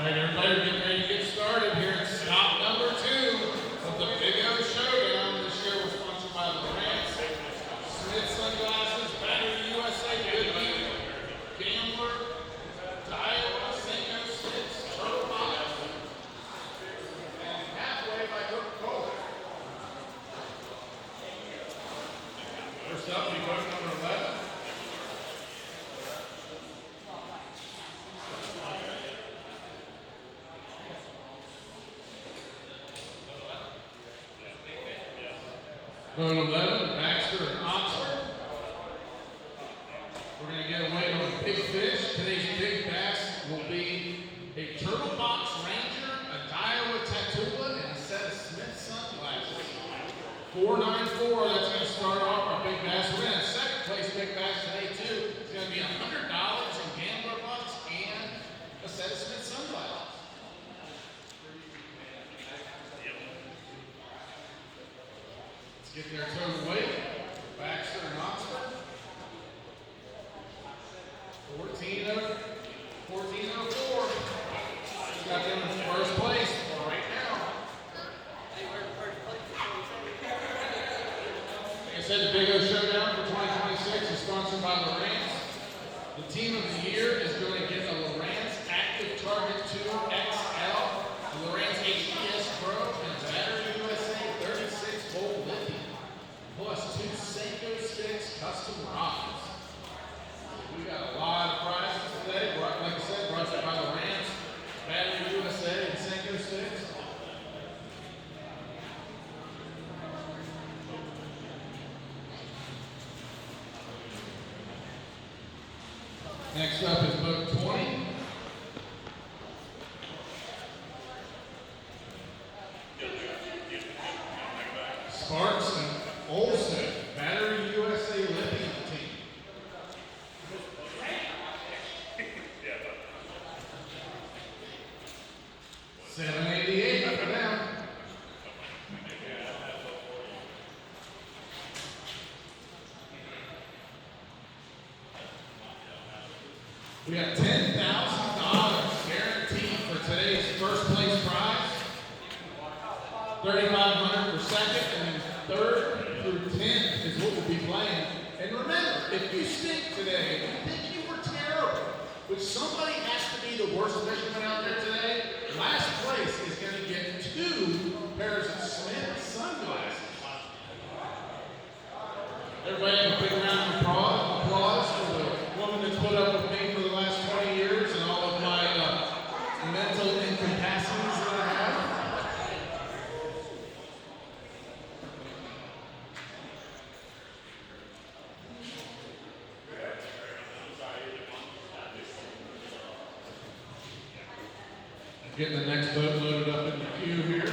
right, everybody, we're getting ready to get started here at stop number 2 of the Big O Showdown. This year we're sponsored by Lowrance, Smith Sunglasses, Battery USA, Goodyear, Gambler, Iowa, St. Sticks, Turtle Box, and Halfway by Coca-Cola. First up, we go to number 11. Going 11, Baxter and Oxford. We're going to get away on a big fish. Today's big bass will be a Turtle Box Ranger, a Iowa Tatula, and a set of Smith sunglasses. 494, that's going to start off our big bass. We're going to have second place big bass today too. It's going to be $100 in gambler bucks and a set of Smith sunglasses. Get their total weight. Baxter and Oxford. 1404. Got them in first place right now. Like I said, the Big O Showdown for 2026 is sponsored by Lowrance. The team of the year is going to get a Lowrance Active Target 2 XL, a Lowrance HES Pro, and Battery USA 36-volt lithium, plus 2 Seiko Sticks custom rods. We got a lot of prizes today. Like I said, brought to you by Lowrance, Battery USA, and Seiko Sticks. Next up is boat 20. Sparks and Olsen, Battery USA lithium team. 788 for them. We have $10,000 guaranteed for today's first place prize. $3,500 for second, and then third through 10th is what we'll be playing. And remember, if you stink today, if you think you were terrible, which somebody has to be the worst fisherman out there today, last place is going to get 2 pairs of Smith sunglasses. Everybody have a big round of applause for the woman that's put up with me for the last 20 years and all of my mental incapacities that I have. Getting the next boat loaded up in the queue here.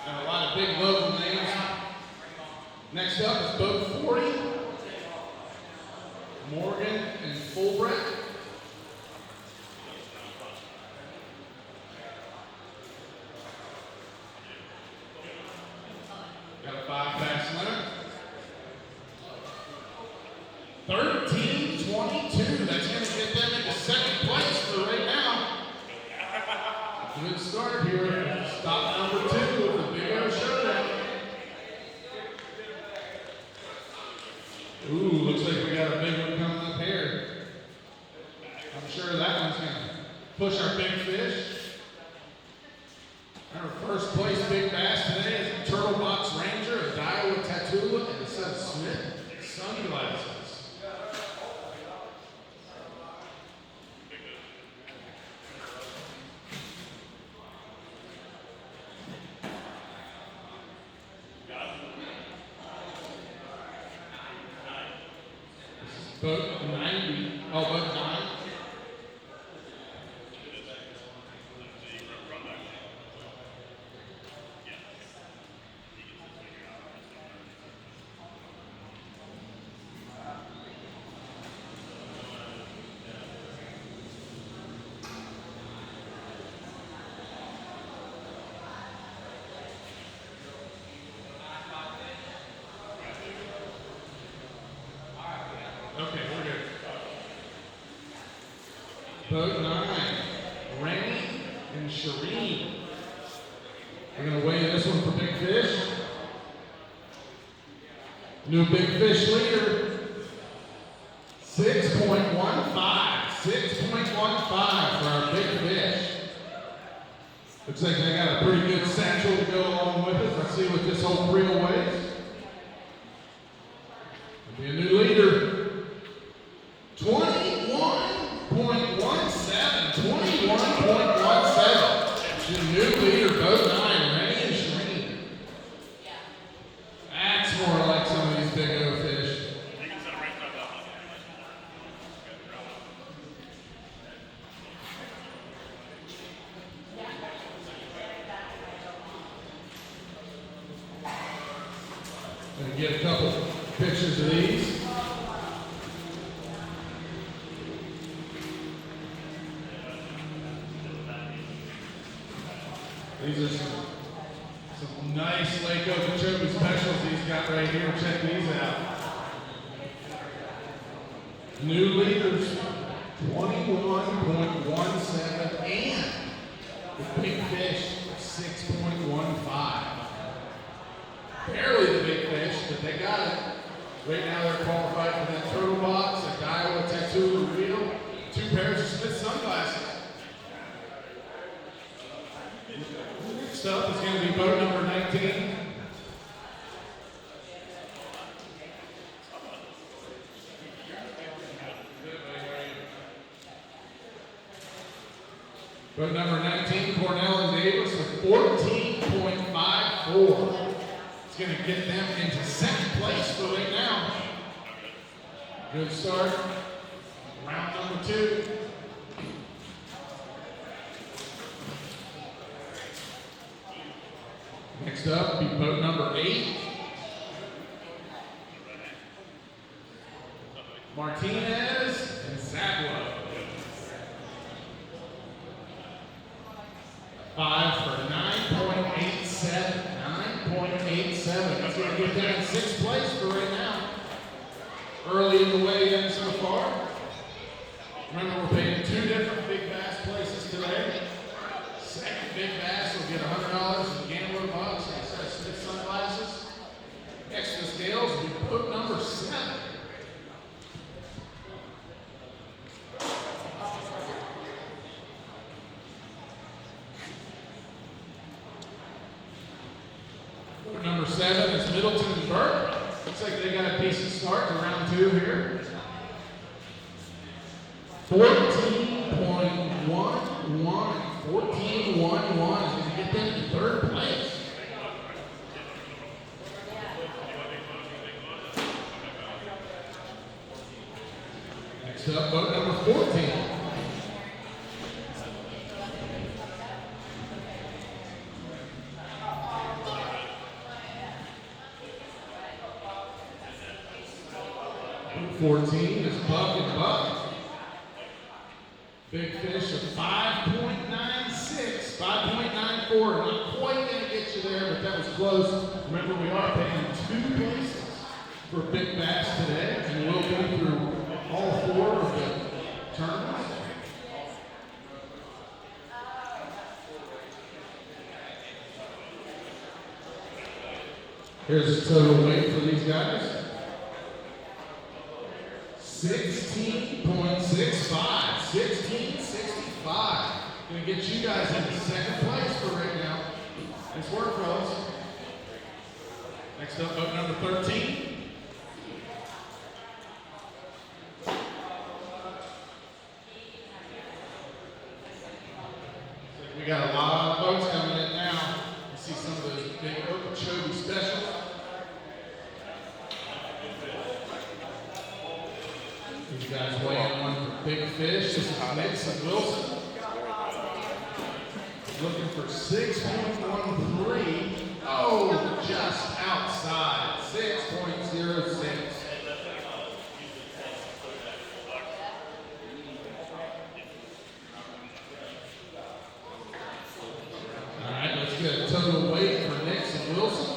Got a lot of big local names. Next up is boat 40. Morgan and Fulbright. Got a 5 pass limit. 1322. That's going to get them into second place for right now. Good start here. Stop number 2 of the Big O Showdown. Ooh, looks like we got a big one coming up here. I'm sure that one's going to push our big fish. Our first place big bass today is a Turtle Box Ranger, a Iowa Tatula, and a set of Smith sunglasses. Boat 90. Oh, boat 9. Okay, we're good. Boat 9, Rennie and Shireen. We're going to weigh this one for Big Fish. New Big Fish leader, 6.15. 6.15 for our Big Fish. Looks like they got a pretty good satchel to go along with it. Let's see what this whole reel weighs. Be a new leader. 21.17. 21.17. Your new leader, Boat 9, Rennie and Shireen. That's more like some of these big O fish. Gonna get a couple pictures of these. These are some nice Lake Okeechobee specials he's got right here. Check these out. New leaders, 21.17, and the Big Fish, 6.15. Barely the Big Fish, but they got it. Right now they're qualified for that turtle box, a Daiwa tattoo reel, 2 pairs of Smith sunglasses. Next up is going to be boat number 19. Boat number 19, Cornell and Davis with 14.54. It's going to get them into second place for right now. Good start. Round number 2. Next up, be boat number 8. Martinez and Zablo. 5 for 9.87. 9.87. That's going to get them in 6th place for right now. Early in the weigh-in so far. Remember, we're paying 2 different big bass places today. Second big bass will get $100 in gambler bucks and a set of Smith sunglasses. Next to the scales will be boat number 7. Boat number 7 is Middleton and Burke. Looks like they got a decent start to round 2 here. 14.11. 14.11 is going to get them in 3rd place. Next up, boat number 14. Boat 14 is Buck and Buck. Big Fish of 5.96, 5.94. Not quite going to get you there, but that was close. Remember, we are paying 2 places for big bass today, and we'll go through all 4 of the tournaments. Here's the total weight for these guys. 16.65, 16.65. Gonna get you guys into 2nd place for right now. Nice work, fellas. Next up, boat number 13. We got a lot of boats coming in now. You see some of those big Okeechobee specials. These guys weighing one for Big Fish. This is Nixon Wilson. Looking for 6.13. Oh, just outside. 6.06. All right, let's get a total weight for Nixon Wilson.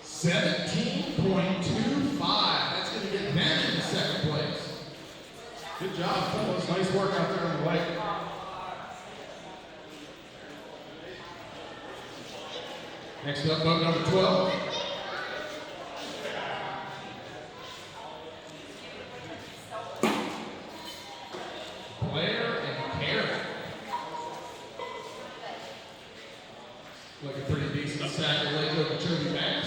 17.25. That's going to get them in 2nd place. Good job, fellas. Nice work out there on the lake. Next up, boat number 12. Blair and Karen. Looking pretty decent sack of Lake Okeechobee bass.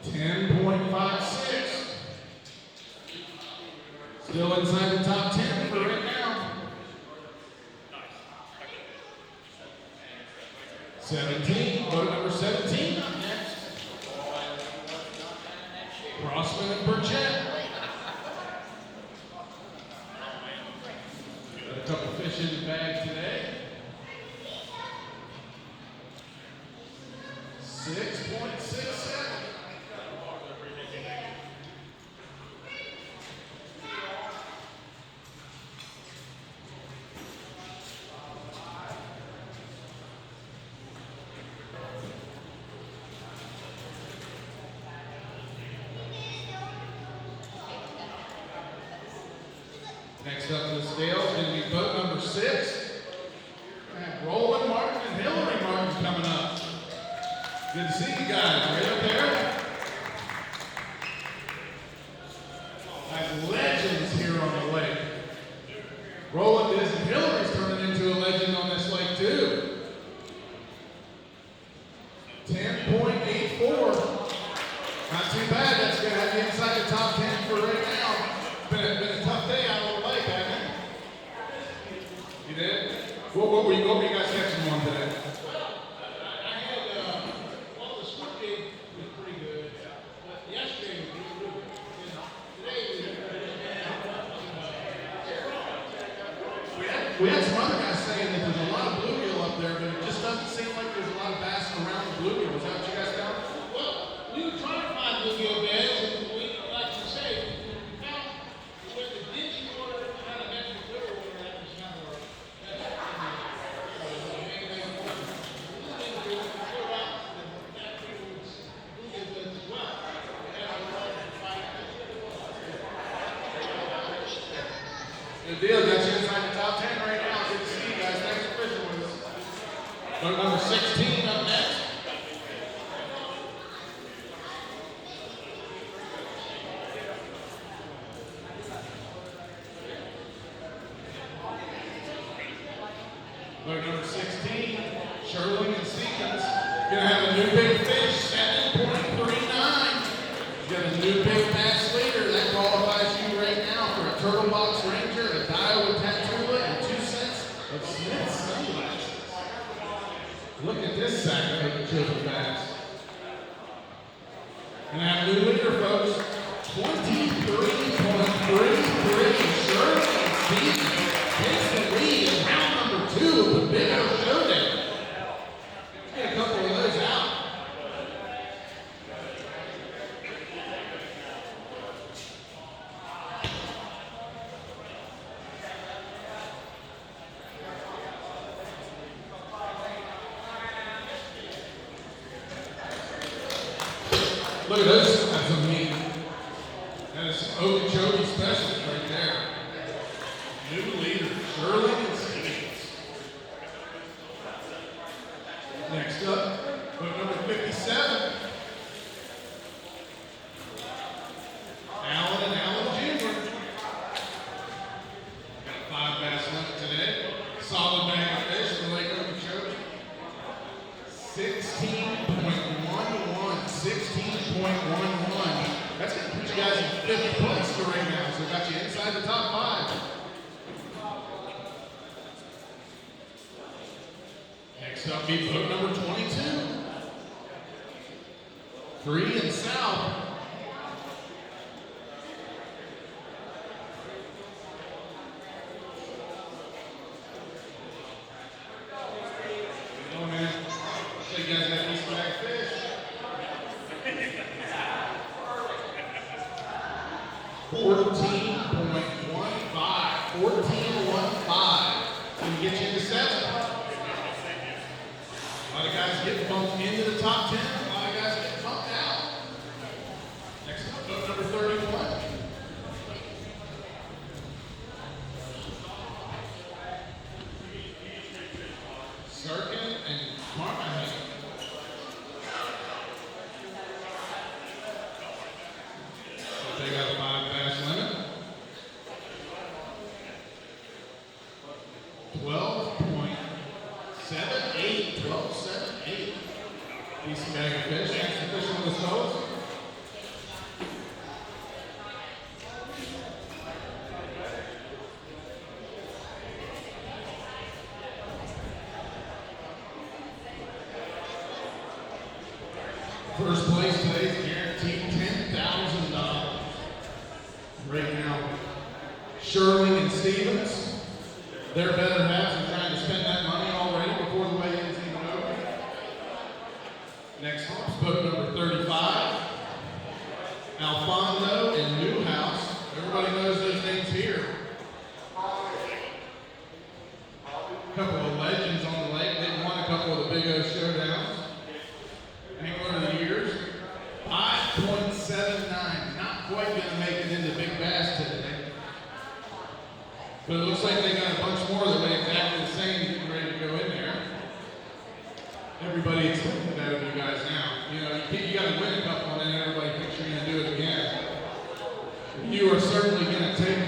10.56. Still inside the top 10 for right now. 17, boat number 17 up next. Crossman and Burchett. Got a couple fish in the bag today. 6.67. Next up to the scale is going to be boat number 6. Roland Martin and Hillary Martin's coming up. Good to see you guys. Right up there. Have legends here on the lake. Roland is, and Hillary's turning into a legend on this lake too. 10.84. Not too bad. That's going to have you inside the top 10 for right now. Been a tough day out on the lake, hasn't it? You did? What were you guys catching on today? I had, well, the swim game was pretty good. But yesterday was really good. Today We had some other guys saying that there's a lot of bluegill up there, but it just doesn't seem like there's a lot of bass around the bluegill. Is that what you guys found? well, we were trying to find bluegill beds, and we, like you say, we found where the dingy water kind of met the clear water, that was kind of our Good deal. Got you inside the top 10 right now. Good to see you guys. Thanks for fishing with us. Boat number 16 up next. Boat number 16, Sherling and Seekins. Gonna have a new big fish, 7.39. Got a new big bass leader. That qualifies you right now for a Turtle Box Ranger, a Daiwa Tatula, and 2 sets of Smith sunglasses. Look at this sack of Okeechobee bass. And I have a new leader, folks. 23.33. Sherling and Seekins takes the lead in round number 2 of the Big O Showdown. Get a couple of those out. Look at those. That's amazing. That is Okeechobee specials right there. New leader, Shirley and Stevens. Next up, boat number 57. Allen and Allen Jr. Got 5 bass left today. Solid bag of fish for Lake Okeechobee. 16.11. 16.11. That's going to put you guys in 5th place for right now. So we got you inside the top 5. Next up, be boat number 22. 3 and South. Oh man, so you guys got this bag of fish. 14.15. 14.15. Can get you into 7. A lot of guys get bumped into the top 10. A lot of guys get bumped. Decent bag of fish. Thanks for fishing with us, fellas. First place today is guaranteed $10,000. Right now, Shirley and Stevens, their better halves are trying to spend that money already before the weigh-in's even over. Next up is boat number 35, Alfonso and Newhouse. Everybody knows those names here. A couple of legends on the lake. They've won a couple of the Big O Showdowns. Angler of the years, 5.79. Not quite going to make it into Big Bass today. But it looks like they got a bunch more that weigh exactly the same getting ready to go in there. Everybody expecting that of you guys now. You know, you got to win a couple and then everybody thinks you're going to do it again. You are certainly going to take,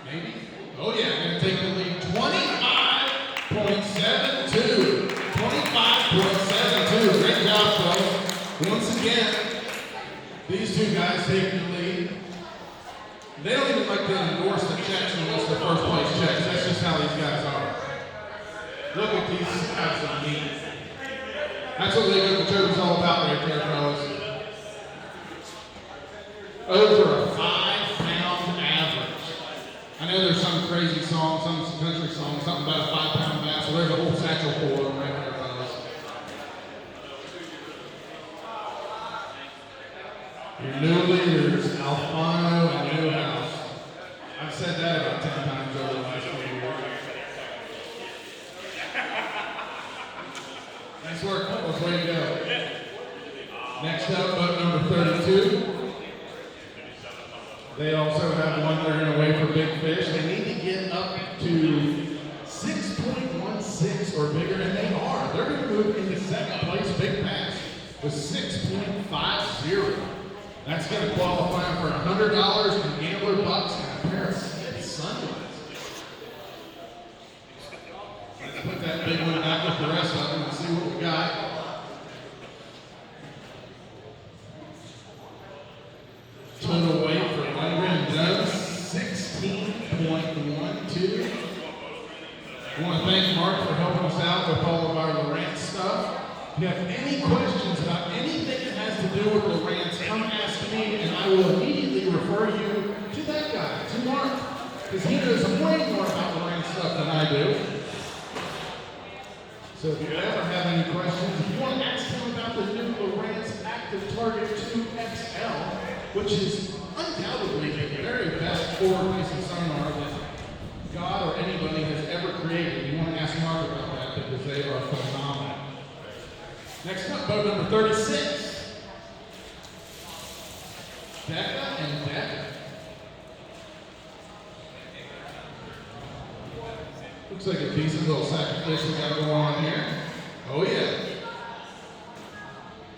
maybe? Oh yeah, going to take the lead. 25.72. 25.72. Great job, fellas. Once again, these two guys taking the lead. They don't even like to endorse the checks unless the first place checks. That's just how these guys are. Look at these guys of meat. That's what Lake Okeechokee's all about right there, fellas. Over a 5-pound average. I know there's some crazy song, some country song, something about a 5-pound bass. Well, there's a whole satchel full of them right there, fellas. Your new leaders, Alfano and Newhouse. I've said that about 10 times over the last few years. Nice work, fellas. Way to go. Next up, boat number 32. They also have one they're going to weigh for big fish. They need to get up to 6.16 or bigger, and they are. They're going to move into second place Big Bass with 6.50. That's going to qualify them for $100 in gambler bucks and a pair of Smith sunglasses. Let's put that big one back with the rest of them and see what we got. Total weight for Lundgren Jones, 16.12. I want to thank Mark for helping us out with all of our Lowrance stuff. If you have any questions about anything that has to do with Lowrance, come ask me and I will immediately refer you to that guy, to Mark, because he knows way more about Lowrance stuff than I do. So if you ever have any questions, if you want to ask him about the new Lowrance Active Target 2 XL, which is undoubtedly the very best forward-facing sonar that God or anybody has ever created. You want to ask Mark about that because they are phenomenal. Next up, boat number 36. Becca and Becca. Looks like a decent little sack of fish we got going on here. Oh yeah.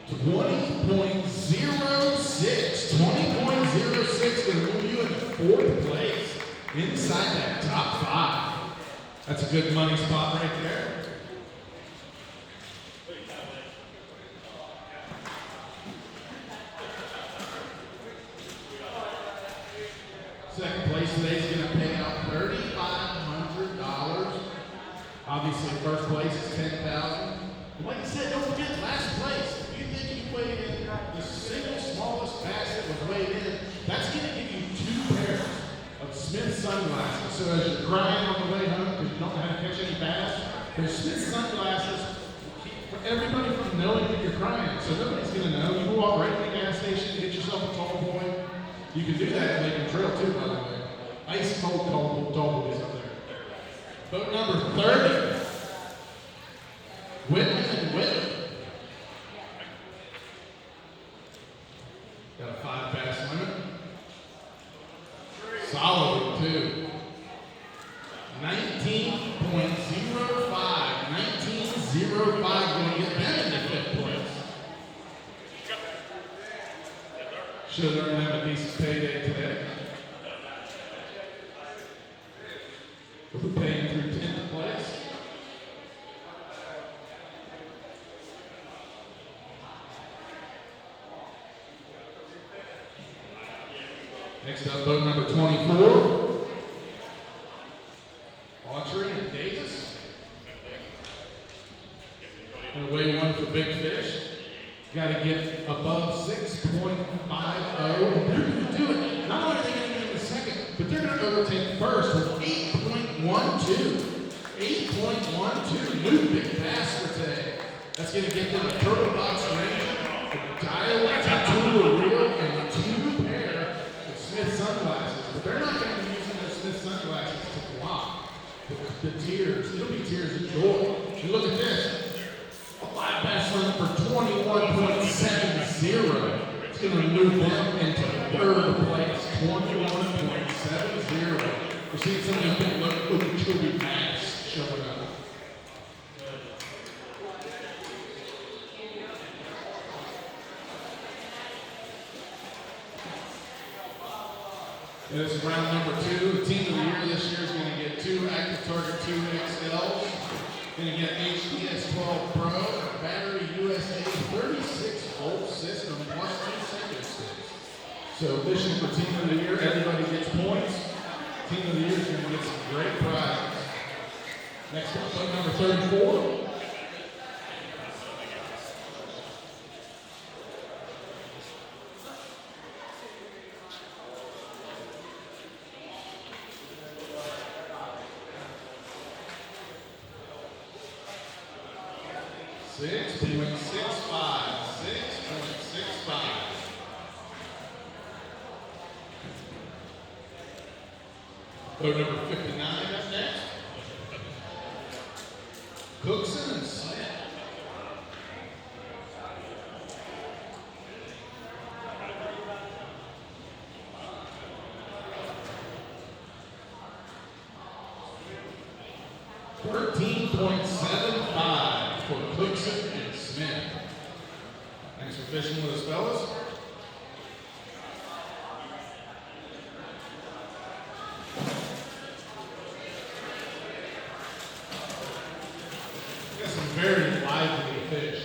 20.06. 20.06 going to move you into fourth place inside that top 5. That's a good money spot right there. Second place today is going to pay out $3,500. Obviously, first place is $10,000. Like I said, don't forget last place. If you think you weighed in the single smallest bass that was weighed in, that's going to give you 2 pairs of Smith sunglasses. So as you're crying on the way home because you don't know how to catch any bass, there's Smith sunglasses for everybody from knowing that you're crying. So nobody's going to know. You can walk right to the gas station and get yourself a tall boy. You can do that at Lake and Trail too, by the way. Ice cold tall boys up there. Boat number 30. Whitman and Whitman. Got a 5 bass limit. Solid one too. 19.05. 19.05 going to get them into 5th place. Should learn to have a decent payday today. We'll be paying through 10th place. Next up, boat number 24. Autry and Davis. And weigh one for big fish. Got to get above 6.50. And they're going to do it. Not only are they going to do it in the second, but they're going to overtake first with 8.12. 8.12. New big bass for today. That's going to get them a turtle box range, a dialect tattoo reel, and 2 pair of Smith sunglasses. But they're not going to be using those Smith sunglasses to block the tears. It'll be tears of joy. And look at this. A live bass run for 21.70. It's going to move them into third place. 21.70. We're seeing some of these big Okeechobee bass showing up. This is round number 2. The team of the year this year is going to get 2 Active Target 2 XLs. Going to get HDS 12 Pro, a battery USA 36-volt system plus 2 sender sticks. So this is for team of the year. Everybody gets points. Team of the year is going to get some great prizes. Next up, boat number 34. Boat number 59 up next. Cookson and Smith. $13.75 for Cookson and Smith. Thanks for fishing with us, fellas. Very lively fish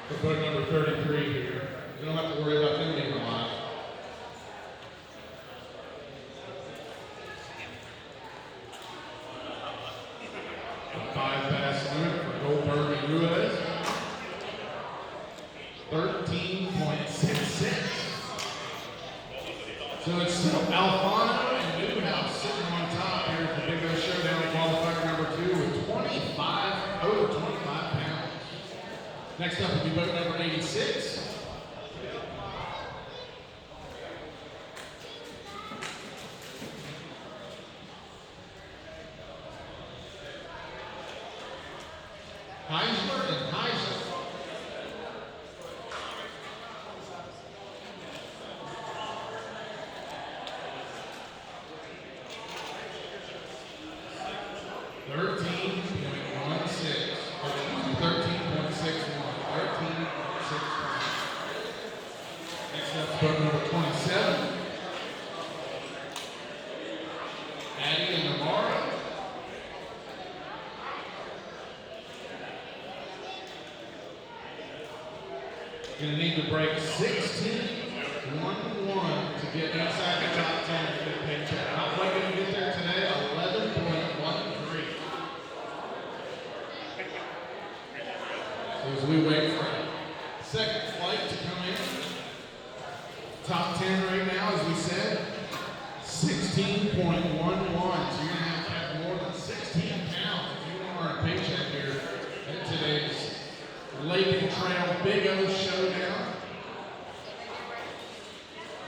for boat number 33 here. You don't have to worry about them being alive. A 5 bass limit for Goldberg and Ruiz. 13.66. So it's still Alfano and Newhouse sitting on top here at the Big O Showdown qualifier number 2 with over 25 pounds. Next up will be boat number 86. Heisler and Heisler. Boat number 27. Addie and Navarro. Going to need to break 16-1-1 to get inside the top 10 for the paycheck. How are we going to get there today? 11.13. So as we wait for the second flight to come in. Top 10 right now, as we said, 16.11. So you're going to have more than 16 pounds if you want to earn a paycheck here at today's Lake and Trail Big O Showdown.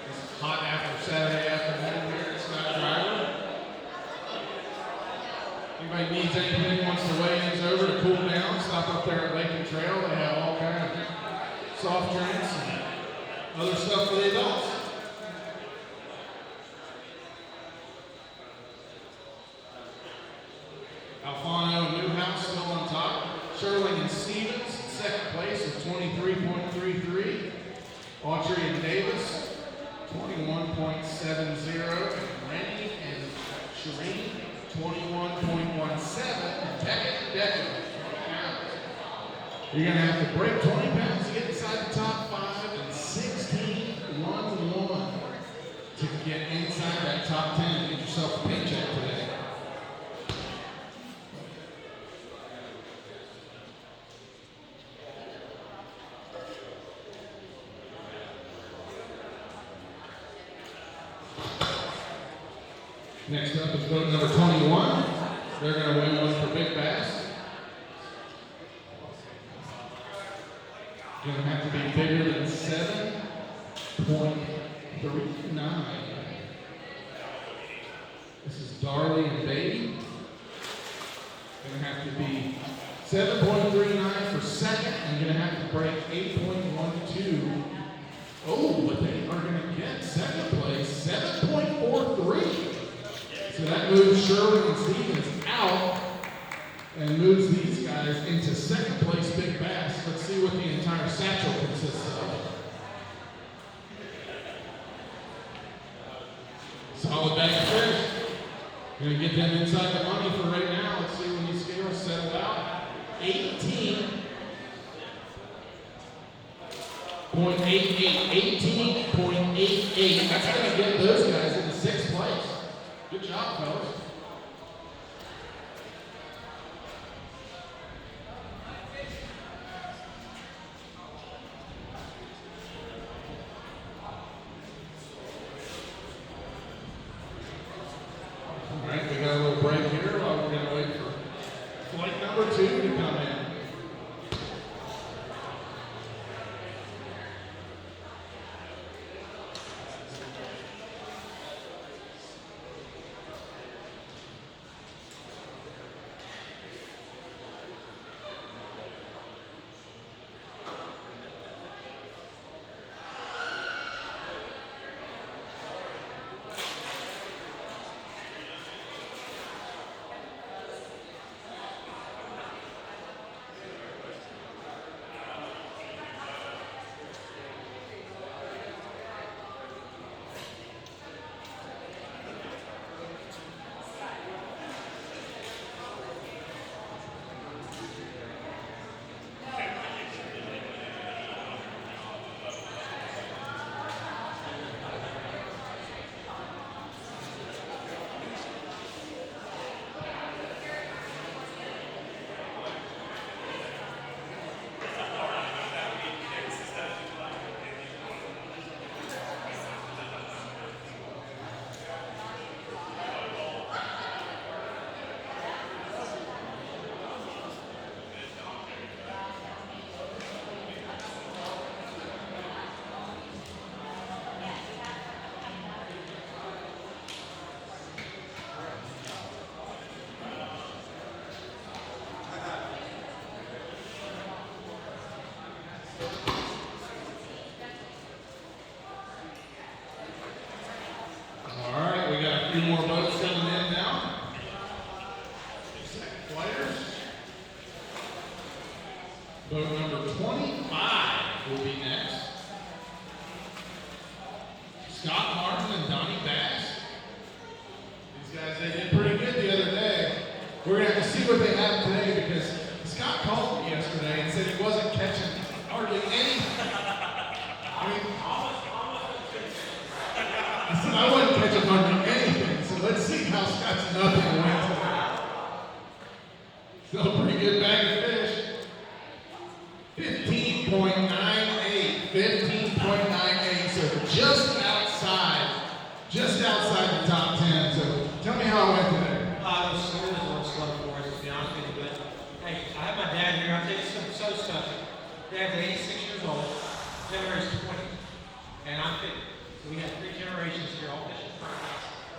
It's hot after Saturday afternoon here at Scott Driver. Anybody needs anything, wants to weigh-ins over to cool down, stop up there at Lake and Trail. They have all kinds of soft drinks and other stuff for the adults. Alfano and Newhouse still on top. Sherling and Stevens in second place with 23.33. Autry and Davis, 21.70. And Rennie and Shireen, 21.17. And Beckett and Decker, 20 pounds. You're going to have to break 20 pounds to get inside the top 5 and 16.11 to get inside that top 10 and get yourself a paycheck today. Next up is boat number 21. They're going to win one for Big Bass. Going to have to be bigger than 7.39. This is Darley and Beatty. Going to have to be 7.39 for second, and going to have to break 8.12. Oh, but they are going to get second place, 7.43. So that moves Sherwin and Stevens out and moves these guys into second place Big Bass. Let's see what the entire satchel consists of. Solid bag of fish. Gonna get them inside the money for right now. Let's see when these scales settle out. 18.88. That's gonna get those guys into sixth place. Good job, fellas. All right, we got a little break here while we're going to wait for flight number 2 to come in. Few more boats coming in now. Second players. Boat number 25 will be next. Scott Martin and Donnie Bass. These guys, they did pretty good the other day. We're going to have to see what they have today because Scott called me yesterday and said he wasn't catching hardly anything. I mean, I said I wasn't catching hardly anything. Let's see how Scott's nothing went today. Still a pretty good bag of fish. 15.98. 15.98. So just outside the top 10. So tell me how it went today. It was a little slow for us, to be honest with you. But hey, I have my dad here. I'll tell you some stuff. Dad's 86 years old. Generation's 20. And I'm 50. So we got 3 generations here all fishing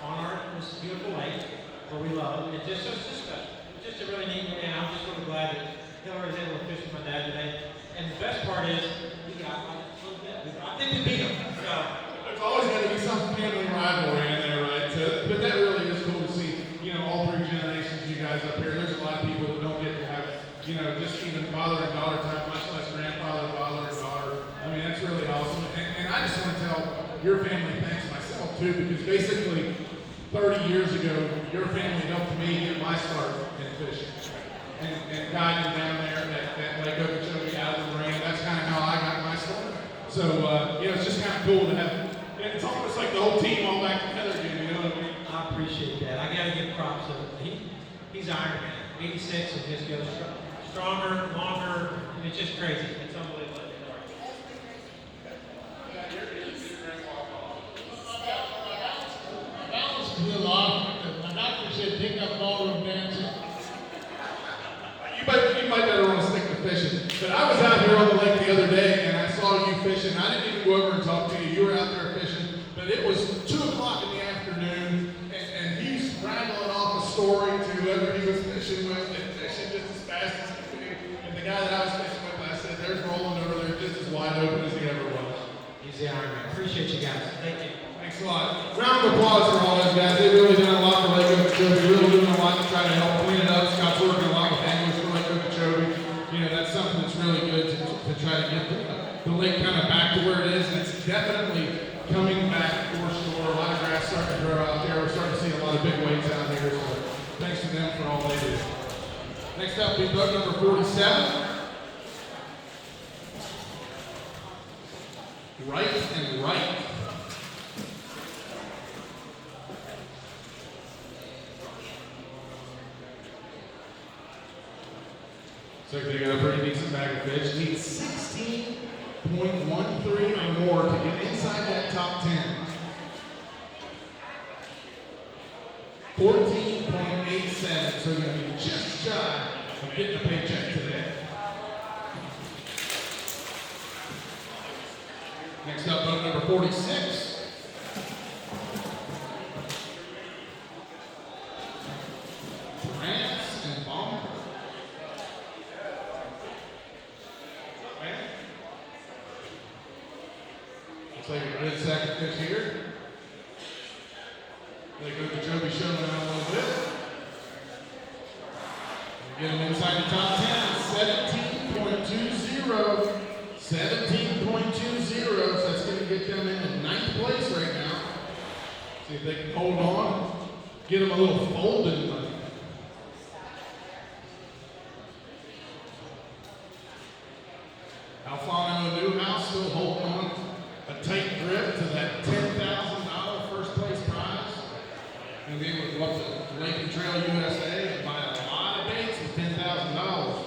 on this beautiful lake where we love it. It's just special. It's just a really neat day, and I'm just really glad that Hillary was able to fish with my dad today. And the best part is, we got like a little bit. I think we beat him. So there's always got to be some family rivalry in there, right? So, but that really is cool to see. You know, all 3 generations of you guys up here. There's a lot of people that don't get to have, you know, just even father and daughter time, much less grandfather, father and daughter. I mean, that's really awesome. And I just want to tell your family thanks myself too, because basically 30 years ago, your family helped me get my start in fishing. And guiding down there at Lake Okeechobee out of the marina. That's kind of how I got my start. So, you know, it's just kind of cool to have, you it's almost like the whole team all back together again, you know what I mean? I appreciate that. I gotta give props to him. He's Iron Man. 86 and just goes stronger, longer, and it's just crazy. It's unbelievable. My balance is a little off. My doctor said pick up ballroom dancing. You might better want to stick to fishing. But I was out here on the lake the other day and I saw you fishing. I didn't even go over and talk to you. You were out there fishing. But it was 2 o'clock in the afternoon and he's rattling off a story to whoever he was fishing with and fishing just as fast as he could. And the guy that I was fishing with, I said, there's Roland over there just as wide open as he ever was. He's the Iron Man. Appreciate you guys. Thank you. Thanks a lot. Round of applause for all those guys. They've really done a lot for Lake Okeechobee. Really doing a lot to try to help clean it up. Scott's working a lot with anglers for Lake Okeechobee. You know, that's something that's really good to try to get the lake kind of back to where it is. And it's definitely coming back for sure. A lot of grass starting to grow out there. We're starting to see a lot of big waves out here. So thanks to them for all they do. Next up, we boat number 47. Right and right. So they got a pretty decent bag of fish. Needs 16.13 or more to get inside that top 10. 14.87, so you're going to be just shy of getting a paycheck today. Next up, boat number 46. France and Bomber. Looks like a good second fish here. They go to Joby Showdown a little bit. Get him inside the top 10. 17.20. 17.20. So that's going to get them in 9th place right now. See if they can hold on. Get them a little folded money. Alfano Newhouse still holding on a tight grip to that $10,000 first place prize. Going to be able to go up to Lake and Trail USA and buy a lot of baits with $10,000.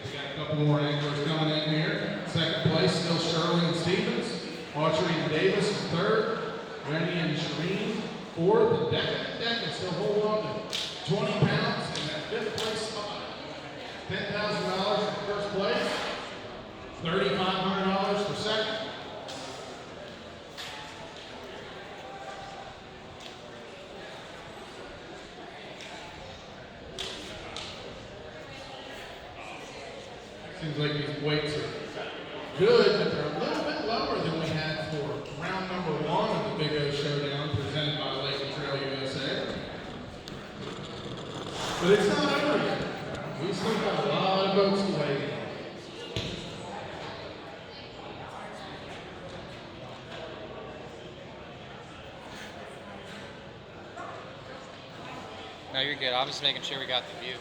We got a couple more anglers coming in here. Second place still Shirley and Stevens. Autry and Davis is third. Rennie and Shereen fourth. And Decker still hold on to 20 pounds in that 5th place spot. $10,000 for first place. $3,500 for second. Seems like these weights are good, but they're a little bit lower than we had for round number 1 of the Big O Showdown presented by Lake and Trail USA. But it's not over yet. We still got a lot of boats to weigh in. No, you're good. I'm just making sure we got the view.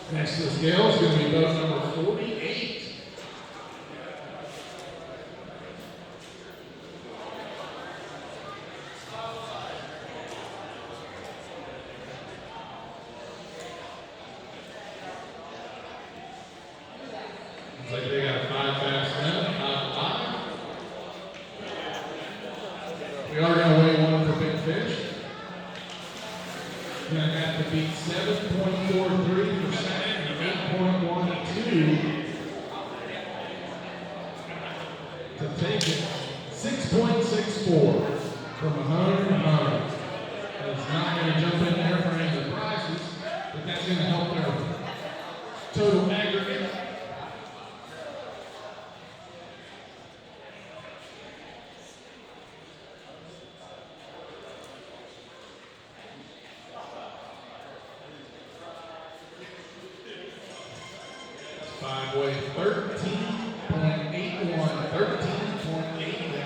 Next to the scale is going to be boat number 48. Looks like they got 5 fast men, 5. We are going to weigh one for big fish. You're going to have to beat 7.43% and 8.12 to take it. 6.64 from 100 to 100. It's not going to jump in there for any of the prizes, but that's going to help their total aggregate. Five-way 13.81, 13.81.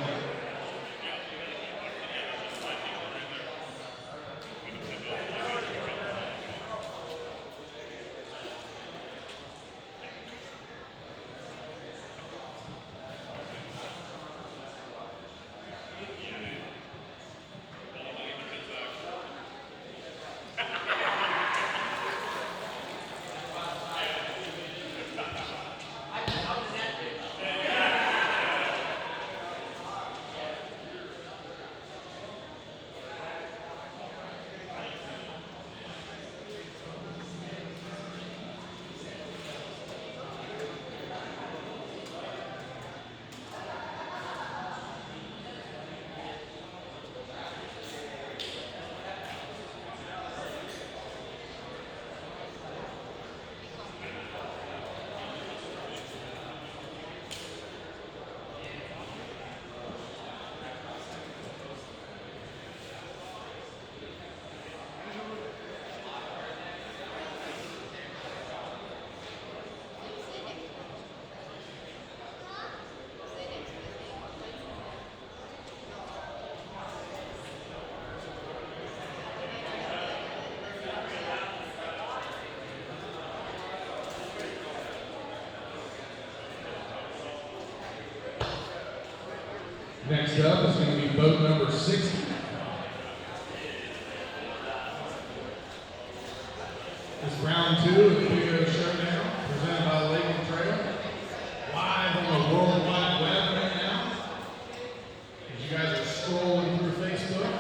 Next up is going to be boat number 60. It's round 2 of the Video Showdown, presented by Lake and Trail. Live on the World Wide Web right now. As you guys are scrolling through Facebook,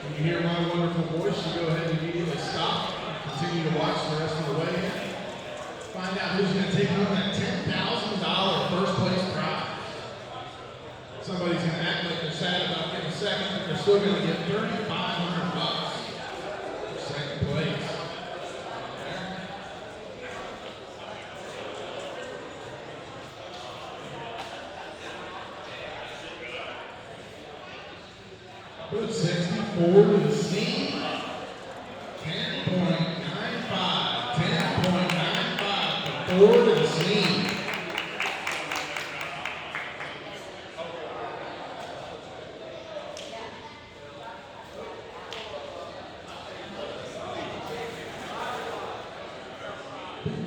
when you hear my wonderful voice, you go ahead and immediately stop and continue to watch the rest of the way. Find out who's going to take home that $10,000 first place prize. Somebody's going to act like they're sad about getting second, but they're still going to get $3,500 for second place. Boat 64 to the scene. 10.95. 10.95 to 4 to the scene.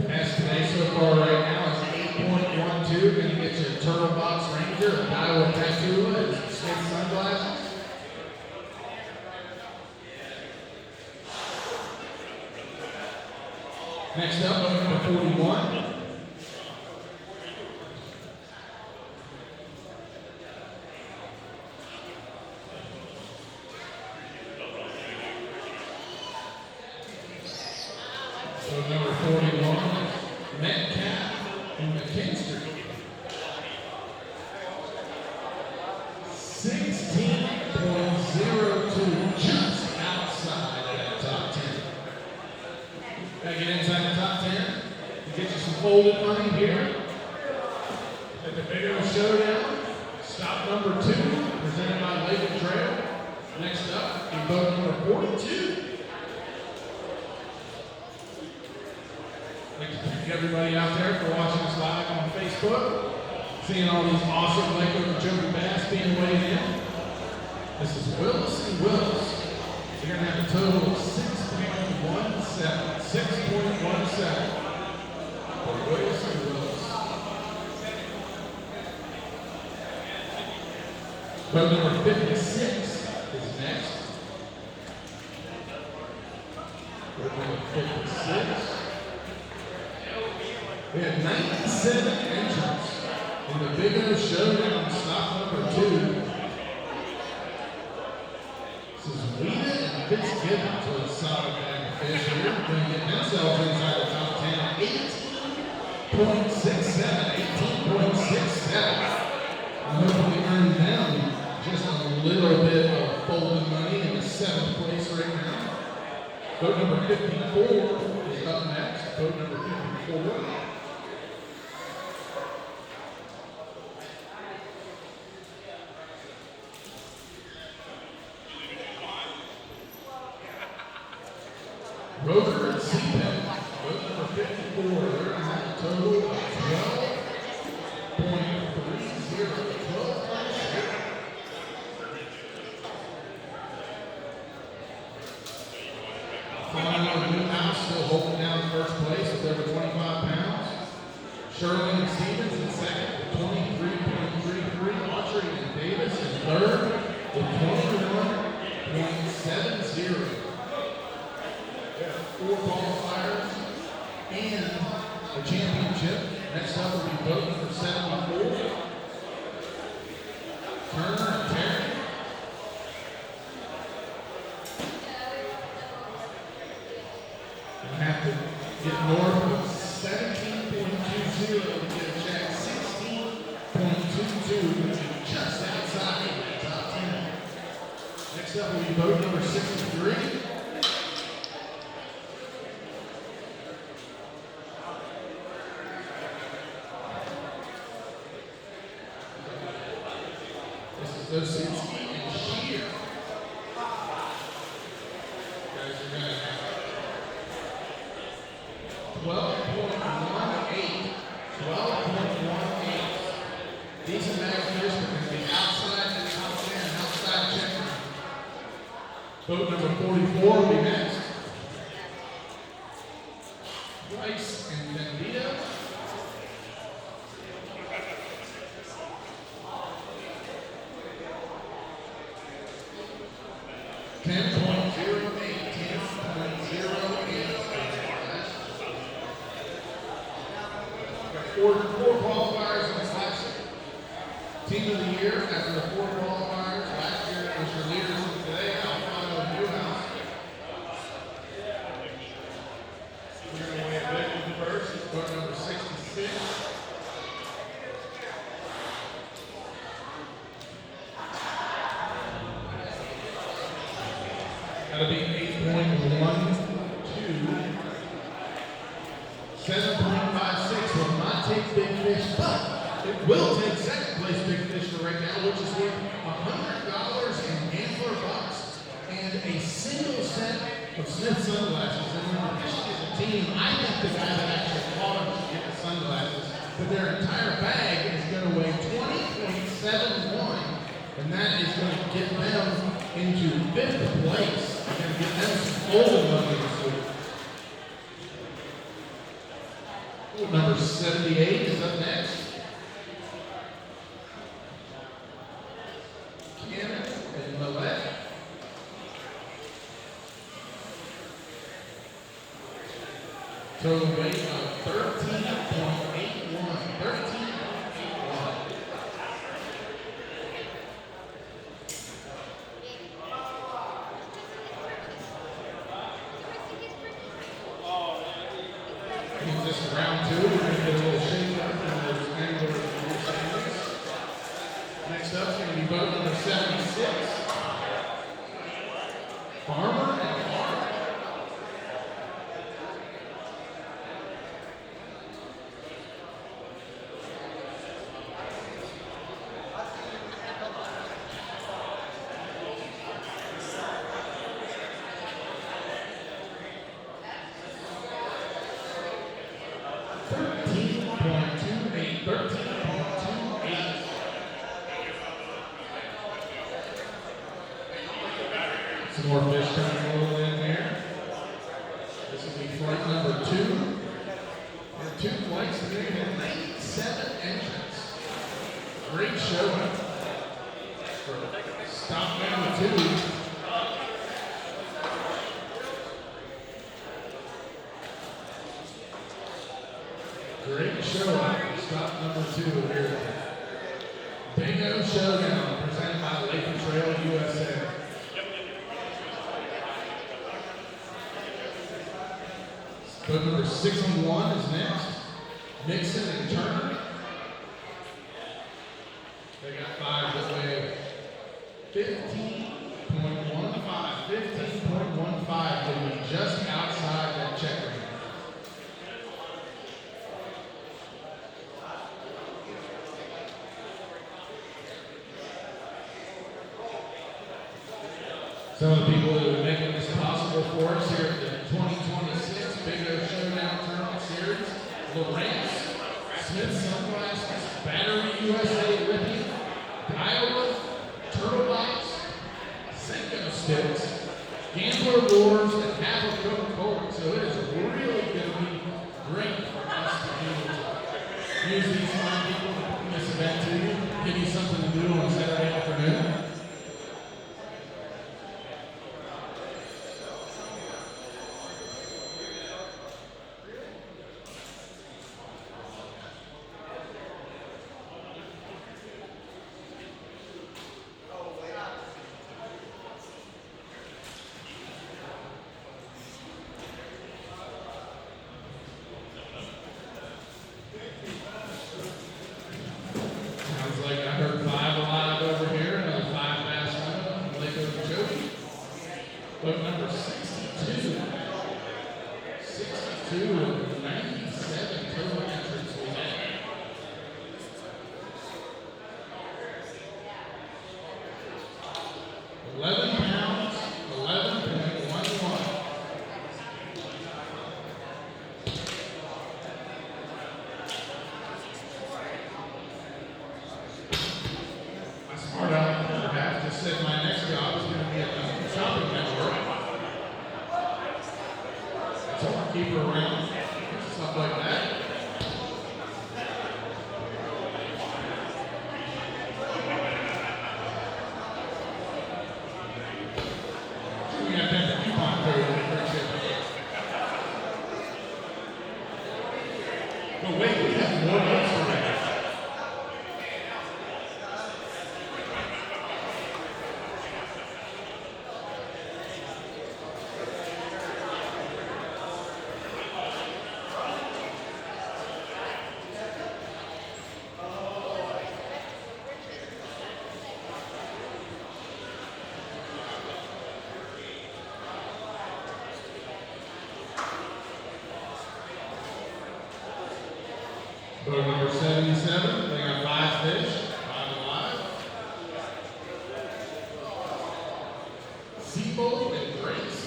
As today so far right now is 8.12. Going to get you a Turtle Box Ranger, a guy with a tattoo, and Smith sunglasses. Next up, number 41. So number 41, Metcalf and McKinstry. 16.02, just outside that top 10. Gotta get inside the top 10 to get you some folded money here at the Video Showdown. Stop number 2, presented by Lake and Trail. Next up, in boat number 42. I'd like to thank everybody out there for watching us live on Facebook, seeing all these awesome Lake and Joker bass being weighed in. This is Willis and Willis. You're going to have a total of 6.17. 6.17 for Willis and Willis. Boat number 56 is next. Boat number 56. We had 97 entrants in the Big O Showdown stop number 2. This is Wheaton and Fitzgibbons with a solid bag of fish here. Going to get themselves inside the top 10 at 18.67. 18.67. Hopefully earn them just a little bit of folding money in the 7th place right now. Boat number 54 is up next. Boat number 54. Rover and Seapen, boat number 54, they're going to have a total of 12.30. 12. Final Newhouse still holding down first place with over 25 pounds. Shirley and Stevens in second with 23.33. Autry and Davis in third with 21.70. 4 qualifiers and a championship. Next up will be boat number 74. Turner and Terry. We'll have to get north of 17.20 to get a check. 16.22, which is just outside the top 10. Next up will be boat number 63. Osinski and Shear. Guys are going to have 12.18. 12.18. Decent bag of fish, but going to be outside the top 10, outside checker. Boat number 44 will be next. Rice and Bandito. 10.08. 10.08. Got four qualifiers in the classic. Team of the year after the 4 qualifiers. Last year it was your leaders of today, Alfonso Newhouse. We're going to weigh a bit with the first. It's boat number 66. That'll be 8.12. 7.56 will not take big fish, but it will take second place big fish for right now, which is worth $100 in gambler bucks and a single set of Smith sunglasses. And when Michigan is a team, I think the guy that actually caught him should get the sunglasses, but their entire bag is going to weigh 20.71, and that is going to get them into 5th place. We're going to get them some golden money this week. Number 78 is up next. Cannon and Millette. Total weight of 13.81. 13.81. This is round 2. We're going to get a little shake up in those angler standings. Next up is going to be boat number 76. Farmer and Farmer. Some more fish coming a little in there. This will be flight number 2. We have 2 flights today. We have 97 entrants. Great showing for stop number 2. Great showdown. Stop number 2 here. Bingo Showdown presented by Lake Trail USA. Boat number 61 is next. Nixon and Turner. They got 5 that weigh 15.15. 15.15 will be just outside that check ring. Some of the people that are making this possible for us here at the 2026 Bingo Showdown Tournament Series: Lawrence, Smith Sunglasses, Battery USA Ripping, Iowa, Turtle Box, Senko Sticks, Gambler Wars, and half of Coca-Cola. So it is really going to be great for us to be able to use these fine people to bring this event to you, give you something to do on Saturday afternoon. Sounds like I heard 5 alive over here, another 5 fast one from Lake Okeechobee. Boat number 62. 62 with 97 total entrants we had. £11, 11.11. My smart aleck other half just said my next job is going to be at the shopping network. So I'll keep her around, stuff like that. We have to have a coupon code, I appreciate it. Oh wait, we have more notes already. Boat number 77, they got 5 fish, 5 alive. Seabold and Grace.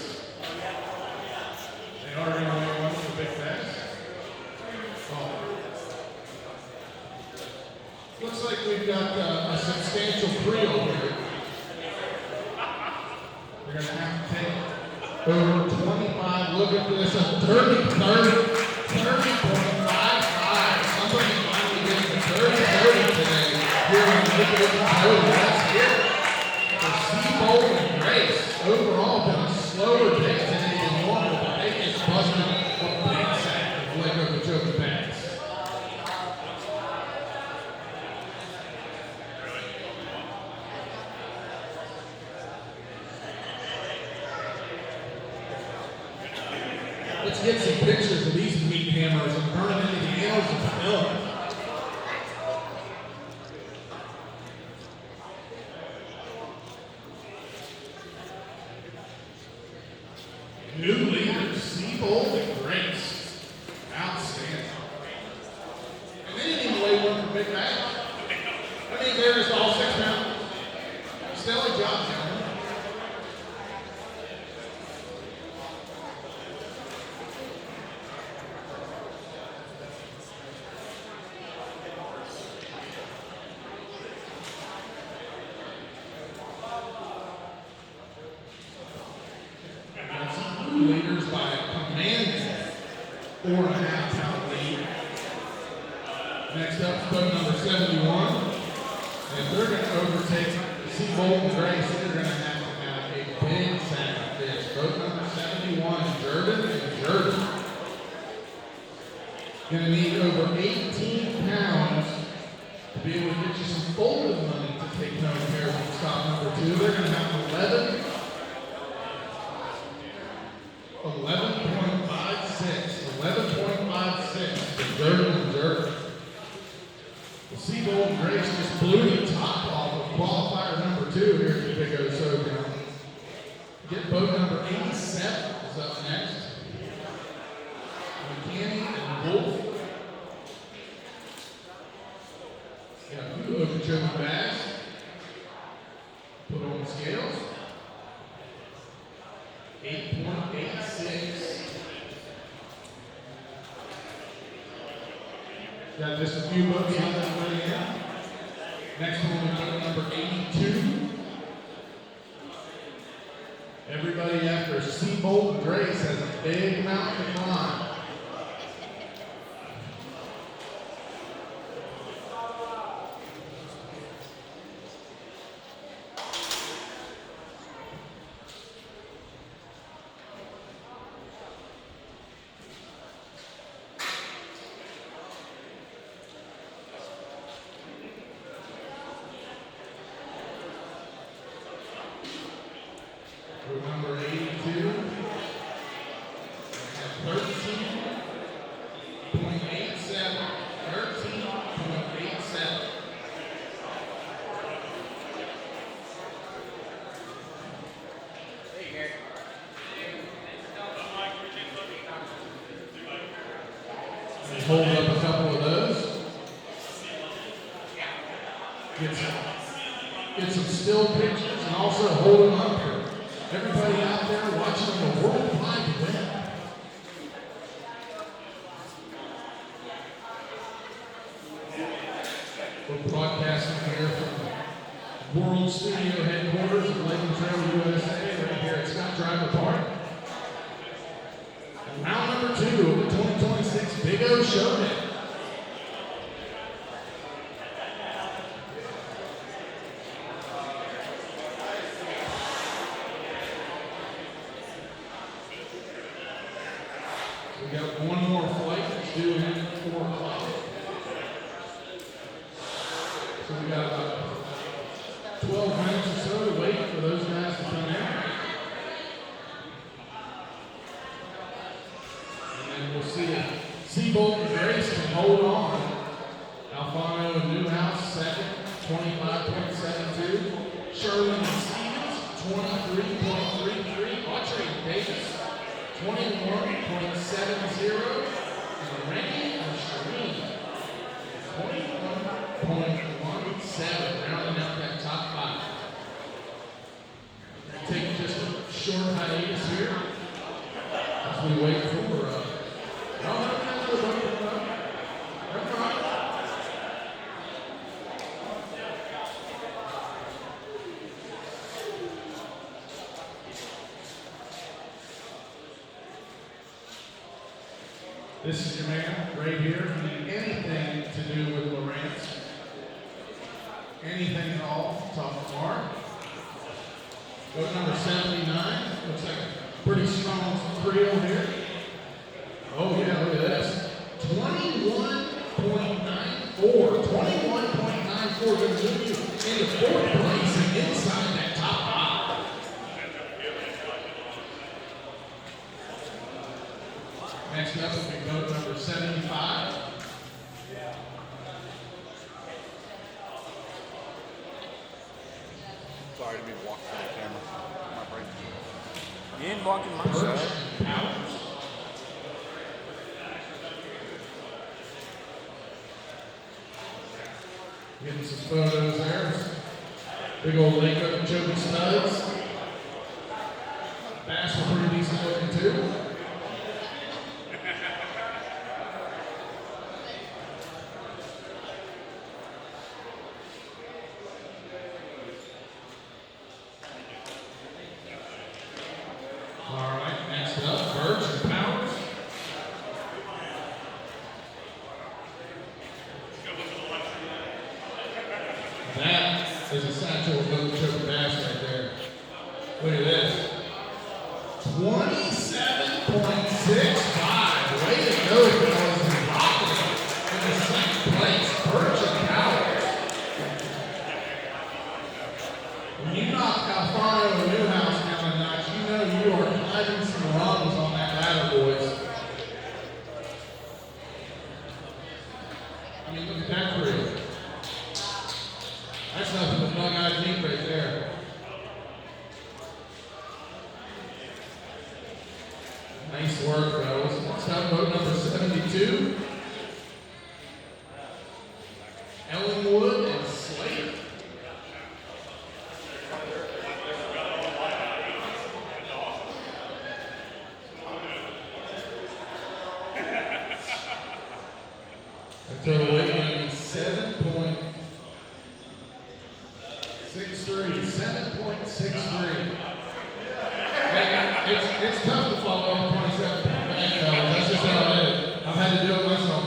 They are going to weigh one for big bass. Oh. Looks like we've got a substantial creel here. We're going to have to take over 25. Look at this, a 30.55. Somebody finally getting the 30 today here on the Lake Okeechobee. That's it for Seabold and Grace. Overall, been a slower day today than normal, but they just busted a big sack of Lake Okeechobee bass. Let's get some pictures of these meat hammers and burn them into the nails and film. New leaders, Seabold and Grace. Outstanding. And they didn't even weigh one for big bass. I mean, they're just all 6 pounds. Stellar job, gentlemen. Leaders by a commanding 4.5 pound lead. Next up, boat number 71. And they're going to overtake Seabold and Grace. They're going to have a big sack of fish. Boat number 71, Jordan and Jordan. Gonna need over 18 pounds to be able to get you some folded money to take home here from stop number 2. They're gonna have 11.56 for Dirt and Dirt. The Seabold Grace just blew the top off of qualifier number 2 here at the Big O Showdown. Get boat number 87 is up next. McCanny and Wolf. Got a few Okeechobee bass. Put on the scales. 8.86. Got just a few boats on that way in. Next one we got number 82. Everybody after Seabold and Grace has a big mountain to climb. Number 82, 13.87. 13.87. Hold up a couple of those. Get some still pictures and also hold them up for everybody out there watching on the worldwide web. We're broadcasting here from the World Studio headquarters of Lake and Trail USA, right here at Scott Driver Park. And round number 2 of the 2026 Big O Showdown. We got one more flight that's due in at 4 o'clock. So we got about 12 minutes or so to wait for those guys to come in. And then we'll see if Seabold and Grace can hold on. Alfano and Newhouse second, 25.72. Sherwin and Stevens, 23.33. Autry and Davis, 21.70, and Randy and Shireen, 21.17, rounding out that top 5. Take just a short hiatus here as we wait for This is your man right here. If you need anything to do with Lawrence, anything at all, talk to Mark. Boat number 79. Looks like a pretty strong trio here. Oh yeah, look at this. 21.94. 21.94. Going to move you into 4th place and inside that top 5. Next up will be boat number 75. Sorry to be walking on the camera. My brain. You ain't blocking my side. Powers. Getting some photos there. Big old Lake Okeechobee studs. Bass were pretty decent looking too. All right, next up, Birch and Powers. That is a satchel of Okeechobee bass right there. Look at this. 27.65. Way to go, fellas. Perch of Cowards. When you knock Alfaro Newhouse down a notch, you know you are climbing some rungs on that ladder, boys. I mean, look at that crew. That's nothing but bug-eyed meat right there. Nice work, fellas. Next up, vote number 72. Ellenwood and Slater. The total weight going to be 7.63. 7.63. It's tough to follow up 27 back, fellas. That's just how it is. I've had to do it myself.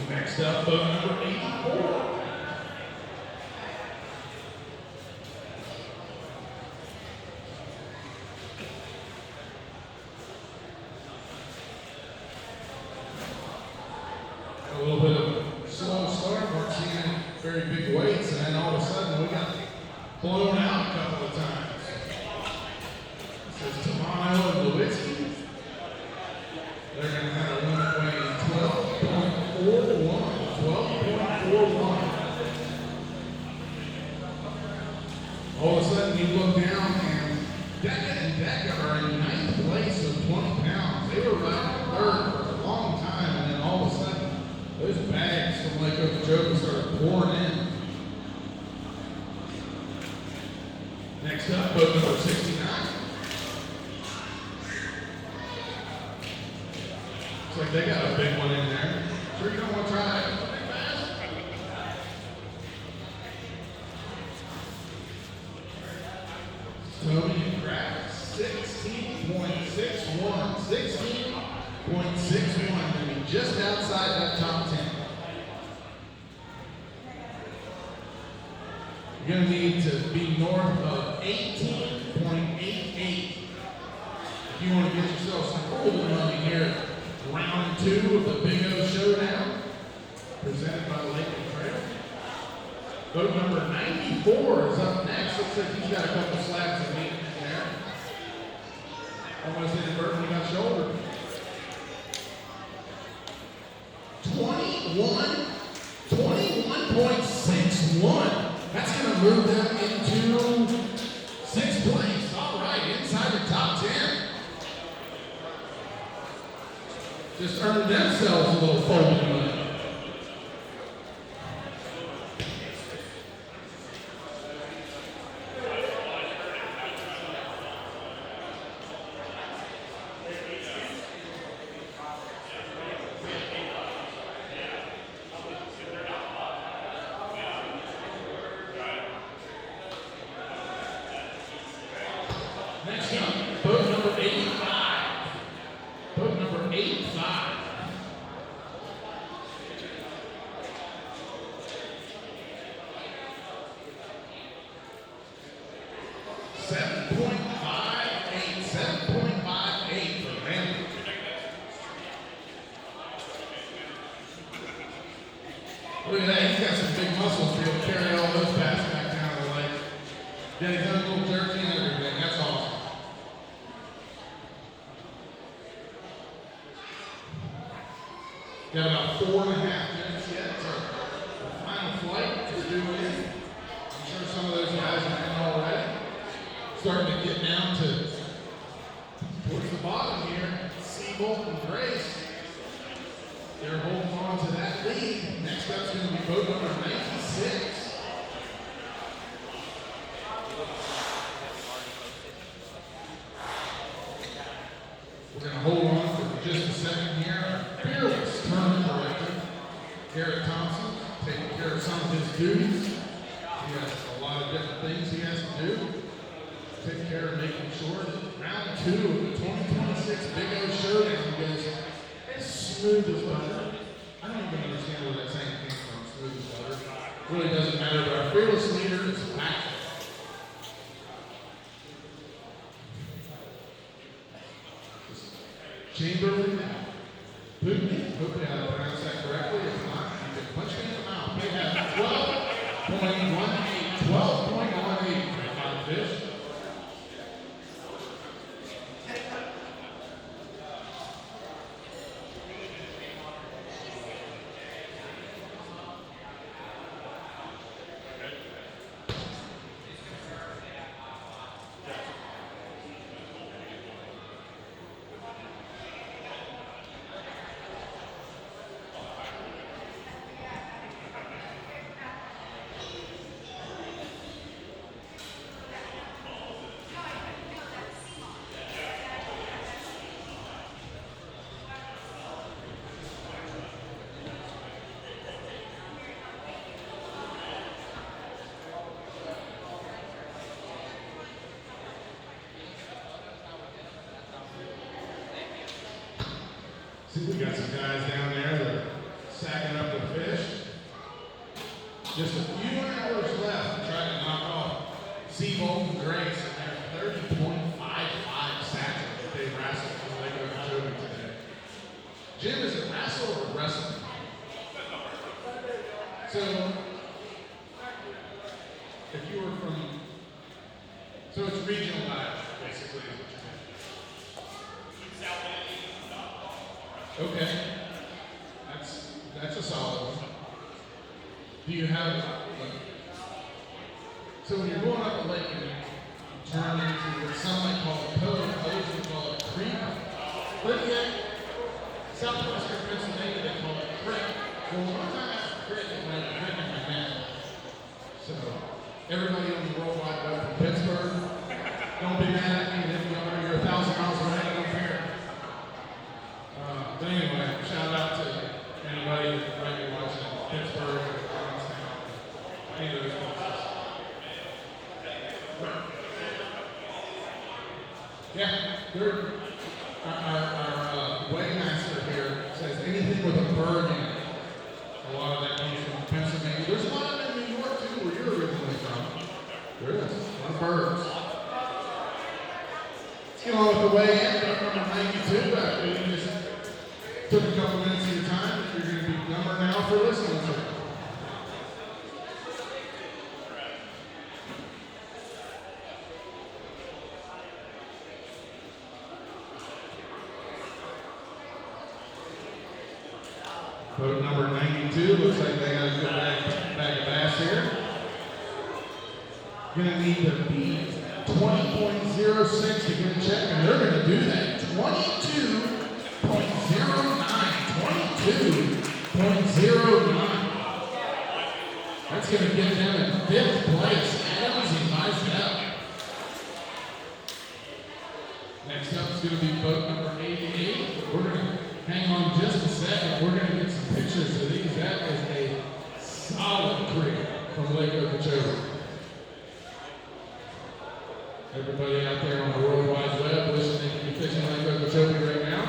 Next up, vote number 84. A little bit of a slow start, weren't seeing very big weights, and then all of a sudden we got blown out a couple of times. This is Tamano and Lewinsky. They're going to have a limit weighing 12.41. All of a sudden you look down and Decca and Decca are in 9th place with 20 pounds. They were around 3rd for a long time, and then all of a sudden those bags from Lake Okeechobee started pouring in. Next up, boat number 69. Looks like they got a big one in there. Sure you don't want to try that? Tony and Kraft, 16.61. 16.61. I mean, just outside that top 10. You're going to need to be north of 18.88 if you want to get yourself some cool money here. Round 2 of the Big O Showdown, presented by Lake and Trail. Vote number 94 is up next. Looks like he's got a couple slabs of meat in there. Almost inadvertently got shouldered. 21.61. That's going to move them into 6th place. All right, inside the top 10. Just earned themselves a little folding money. Next up, boat number 85. Boat number 85. $7.58 for Randy. Look at that, he's got some big muscles to be able to carry all those passes back down the lake. Yeah, he's got a little jerky and everything. That's awesome. Got about 4.5 minutes yet to the final flight to do it. starting to get down to towards the bottom here. Siebel and Grace. They're holding on to that lead. Next up is going to be boat number 96. We're going to hold on for just a second here. Our fearless tournament director, Garrett Thompson, taking care of some of his duties. He has a lot of different things he has to do. Take care of making sure that round 2 of the 2026 Big O Showdown goes as smooth as butter. I don't even understand where that saying came from, smooth as butter. Really doesn't matter, but our fearless leader is back. Chamberlain, Putin, hopefully I pronounced that correctly. If not, you can punch me in the mouth. They have 12.18 for the five fish. See, we got some guys down there that are sacking up the fish. Just a few hours left to try to knock off Siebel and Grace and their 30.55 satchel that they wrestled from Lake Okeechobee today. Jim, is it wrestle or wrestling? So, if you were from, so it's regional dive, basically, is what you mean. Okay, that's a solid one. Do you have, so when you're going up a lake and you turn into what some might call a cove, others would call it a creek, but yet, southwestern Pennsylvania, they call it a creek. Well, one time I asked a creek, and I had a creek in my hand. So, everybody on the World Wide Web from Pittsburgh, don't be mad at me if you're 1,000 miles away, I don't care. But anyway, shout out to anybody that might be watching Pittsburgh or Johnstown, any of those places. Yeah, our weighmaster here says anything with a bird in it. A lot of that comes from Pennsylvania. There's a lot of it in New York too, where you're originally from. There is, a lot of birds. Let's get on with the weigh-in. Number 92, after you just took a couple minutes of your time, you're going to be dumber now for listening to it. Boat number 92, looks like they got a good bag of bass here. Going to need to be 20.06 to get a check, and they're going to do that. 22.09. That's going to get them in 5th place. Adams and Mizell. Next up is going to be boat number 88. We're going to hang on just a second. We're going to get some pictures of these. That is a solid creek from Lake Okeechobee. Everybody out there on the World Wide Web wishing they could be fishing Lake Okeechobee right now.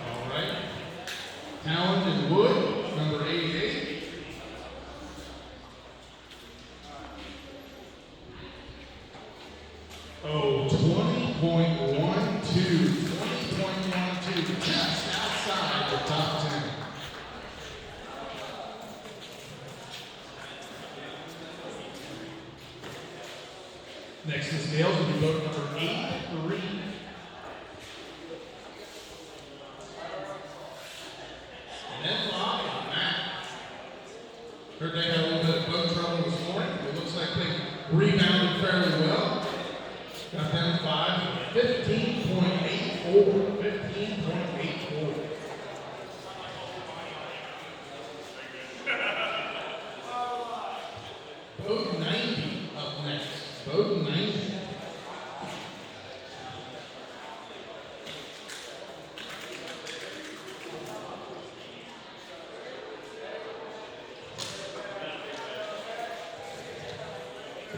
All right. Talent and Wood, number 88. Oh, 20.12. 20.12, just outside the top 10. Next is Scales will be boat number 83. 15.84. 15.84. Boat 90 up next. Boat 90.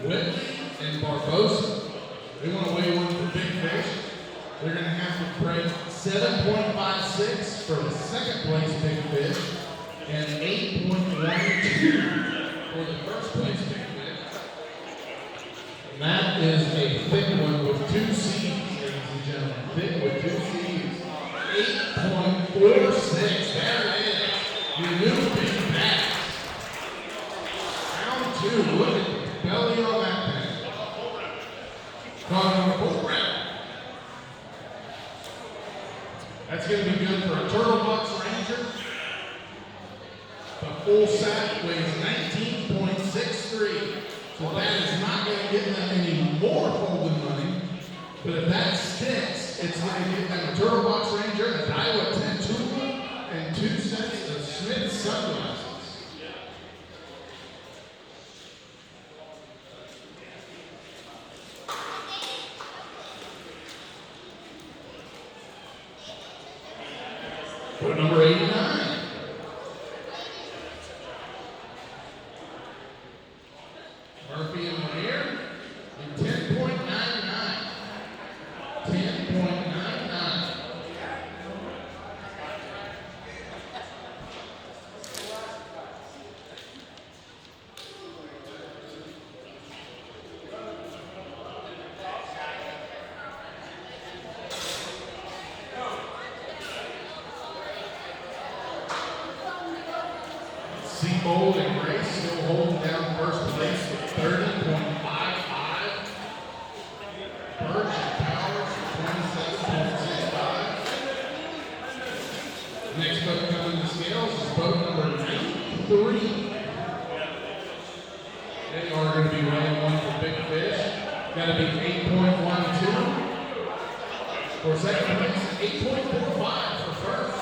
Whitley and Barbosa. They want to weigh one for big fish. They're going to have to break 7.56 for the second place big fish and 8.12 for the first place big fish. And that is a thick one with 2 C's, ladies and gentlemen. Thick with 2 C's. 8.46. There it is. Your new big bass. Round 2. Look at the belly on that thing. Caught on the 4th round. That's going to be good for a Turtle Box Ranger. The full set weighs 19.63. So that is not going to get them any more folding money. But if that sticks, it's going to get them a Turtle Box Ranger, a Daiwa Tattoo, and 2 sets of Smith sunglasses. For number 89. Murphy and Lanier in 10.99. 10.99. Seabold and Grace still holding down first place with 30.55. Birch and Powers with 27.65. Next boat coming to scales is boat number 93. They are going to be weighing one for big fish. Got to be 8.12. For second place, 8.45 for first.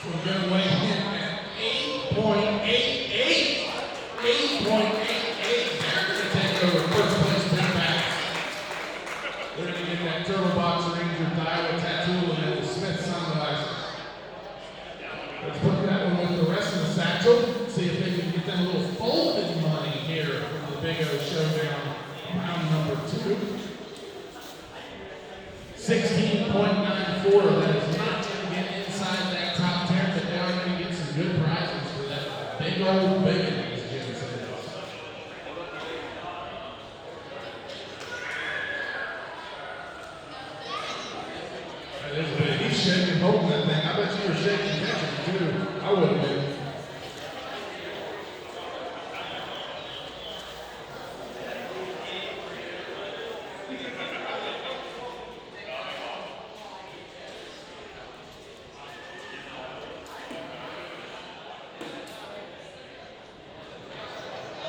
So we're going to weigh in at 8.88. 8.88. They're going to take over first place big bass. They're going to get that Turtle Box Ranger Daiwa Tattoo and then the Smith sunglasses. Let's put that one with the rest of the satchel. See if they can get them a little folded money here from the Big O Showdown round number 2. 16.94. That is not going to get inside that top 10, but they are going to get some good prizes for that big old bacon, as Jim says. That is big. He's shaking, holding that thing. I bet you were shaking, catching it too. I would have been.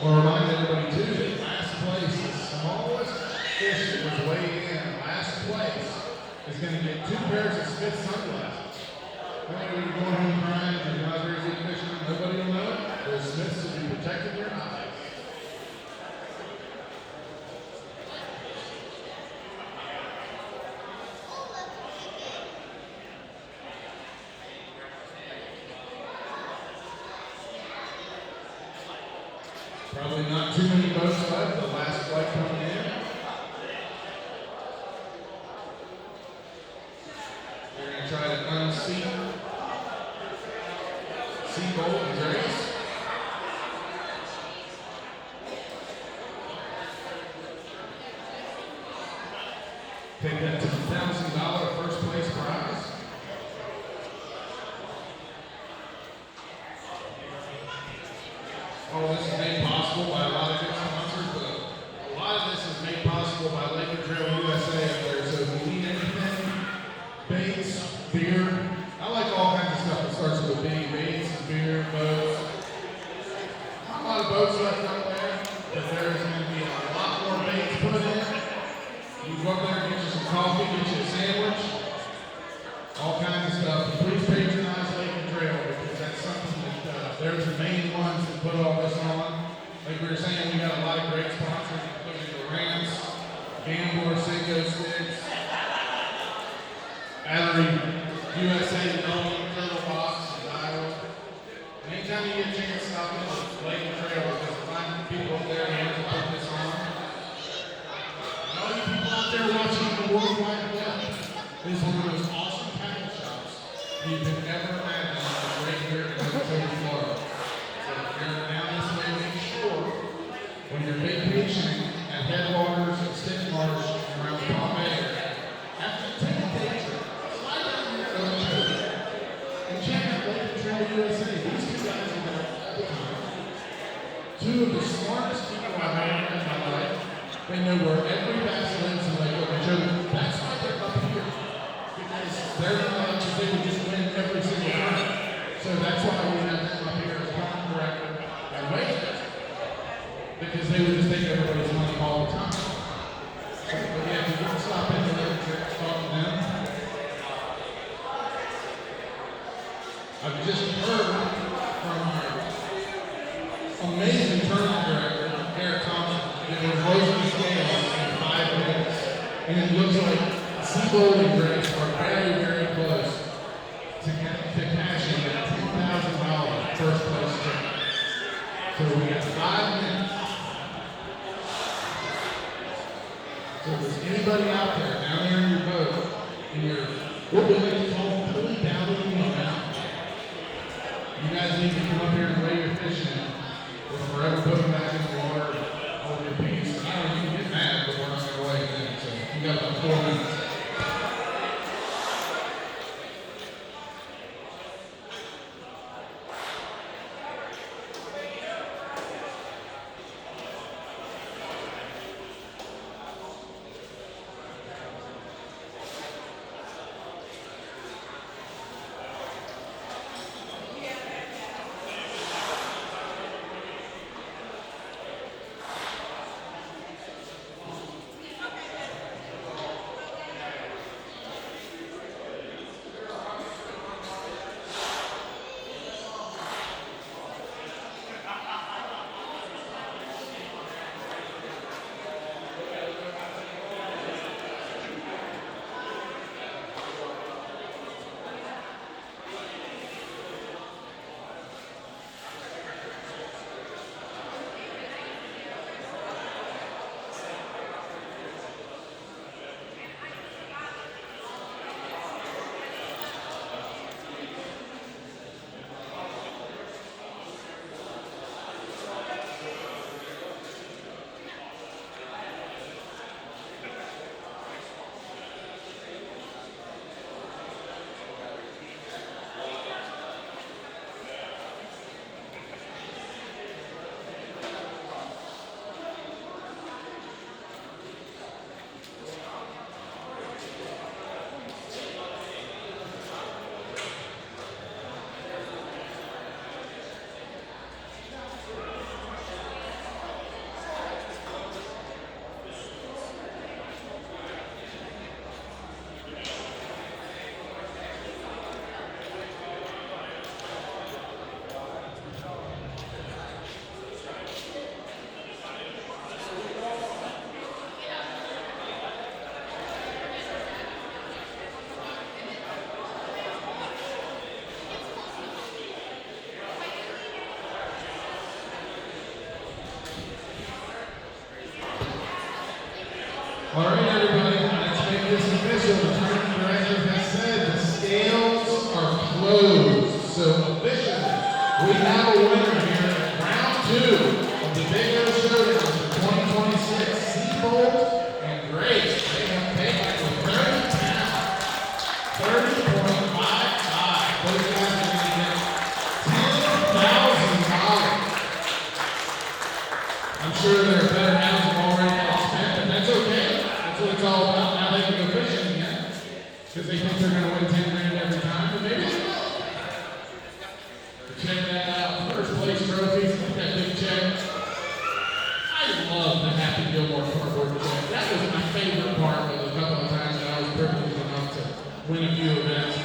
I'll remind everybody too that last place, the smallest fish that was weighed in last place is going to get 2 pairs of Smith sunglasses. That way when you're going home crying and you're not very good fisherman, nobody will know it. Those Smiths will be protecting your eyes. Probably not too many boats left. The last flight coming in. They're going to try to unseat Seabold and Grace. Take that $2,000 first place prize. All this is made possible by a lot of good sponsors, but a lot of this is made possible by Lake and Trail USA up there. So if you need anything, baits, beer, I like all kinds of stuff that starts with a B, baits, beer, boats. Not a lot of boats left up there, but there is going to be a lot more baits put in. USA Known Turtle Box in Iowa. Anytime you get a chance, stop in the Lake and Trail because I find people up there and to put this on. And all you people out there watching the World Wide Web is one of those awesome tackle shops you could ever imagine right here in Minnesota, Florida. So if you're down this way, make sure when you're vacationing at Headwaters and Stitchmarsh around the Palm Bay area, after you take a day trip, slide down here to the church and check out Lake and Trail USA. These two guys are there all the time. Two of the smartest people I've met in my life. They know where every bass lives and they go and show them. That's why they're up here. Because they're not like they would just win every single time. So that's why we have them up here as common director and waiters. Because they would just take everybody's money all the time. So, but yeah, if you want to stop in the Lake and talk to them. I've just heard from our amazing tournament director, Garrett Thompson, that we're closing the scale in 5 minutes. And it looks like Seabold and Grace are very, very close to cashing that $10,000 first place check. So we got 5 minutes. So if there's anybody out there down there in your boat, in your, what we like to call pulley down momentum, you guys need to come up here and weigh your fish in, or forever put them back in the water on your piece. I don't know, you can get mad, but we're not going to weigh it in. So you got about 4 minutes. All right, everybody, let's make this official. The tournament director has said the scales are closed. So officially, we have a winner here at round 2 of the Big O Showdown for 2026. Seabold and Grace. They have taken with 30 pounds. 30.55. Those guys are going to get $10,000. I'm sure there are better hounds have already got spent, but that's okay. That's what it's all about. Now they can go fishing again. Because they think they're going to win 10 grand every time, but maybe they will. Check that out. First place trophies. Look at that big check. I love the Happy Gilmore cardboard check. That was my favorite part of a couple of times that I was privileged enough to win a few events.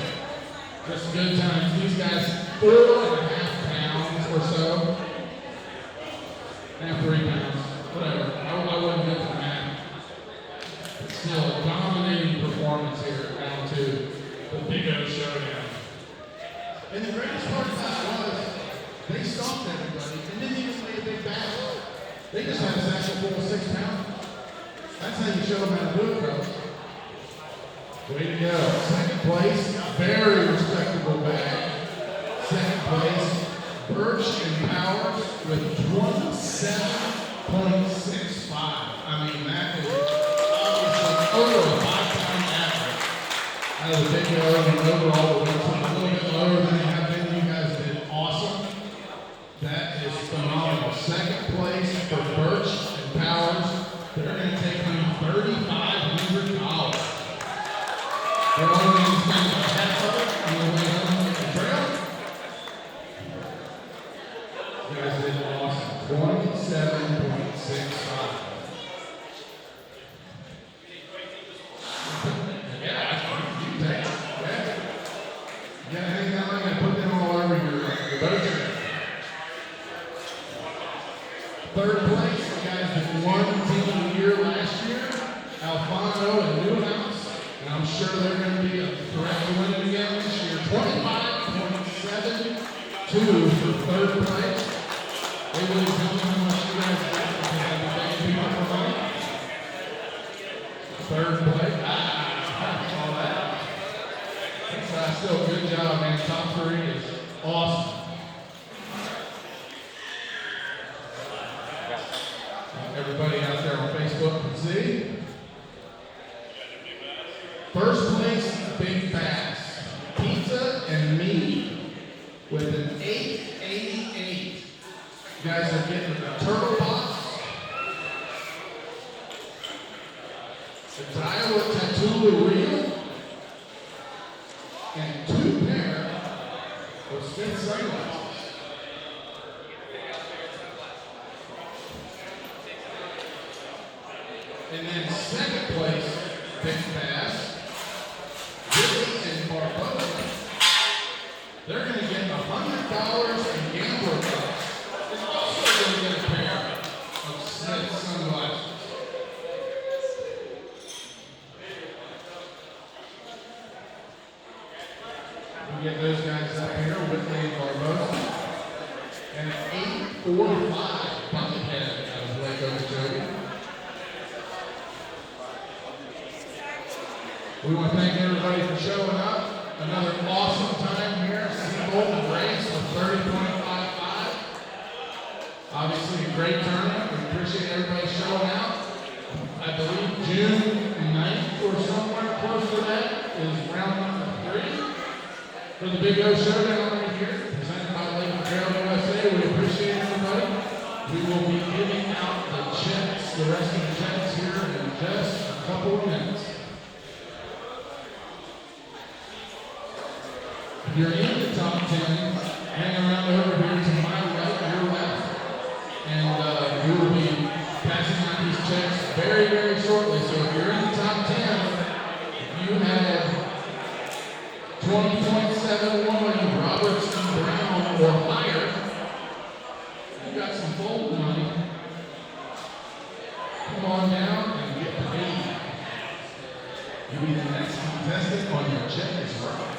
Just good times. These guys, 4.5 pounds or so. And 3 pounds. Whatever. I wouldn't get to that. But still, a dominating performance here at round 2. The Big Big O Showdown. And the greatest part about it was, they stomped everybody and didn't even play a big battle. They just had a satchel full of 6 pounds. That's how you show them how to do it, bro. Way to go. Second place, very respectable bag. Second place, Birch and Powers with 27.65. I mean, that is obviously over a 5-pound average. Out of the Big O and overall, the wins a little bit lower than they have been. You guys did awesome. That is phenomenal. Second place for Birch and Powers. They're going to take home $3,500. They're only going to spend half of it on the way home with the trail. You guys did awesome. 27.65. Yeah, you can take it. Yeah. You gotta hang that line and put them all over your boat trip. Third place, the guys that won Team of the Year last year, Alfonso and Newhouse. And I'm sure they're going to be a threat to win it again this year. 25.72 for third place. They really tell me how much you guys got because I've been paying people for money. Third place. All that. That's still a good job, man. Top 3 is awesome. Everybody out there on Facebook can see. First place, Big Bass. Pizza and meat with an 888. You guys are getting the turtle box. The Iowa Tattoo reel. And 2 pair of Smith sunglasses. And then second place, Big Bass, Billy and Barbosa. They're going to get $100 in gambler bucks. They're also going to get a pair of Smith sunglasses. We get those guys up here, Whitley and Barbosa. And an 845 bucket head out of Lake Okeechobee. We want to thank everybody for showing up. Another awesome time here. Seabolt race with 30.55. Obviously a great tournament. We appreciate everybody showing out. I believe June 9th or somewhere close to that is round number 3 for the Big O Showdown right here, presented by Lake Trail USA. We appreciate everybody. We will be giving out the checks, the rest of the checks here in just a couple of minutes. If you're in the top 10, hang around over here to my right, your left, and we will be passing out these checks very, very shortly. So if you're in the top 10, if you have 20.71 Roberts and Brown or higher, you got some fold money. Come on down and get paid. You'll be the next contestant on your check is right.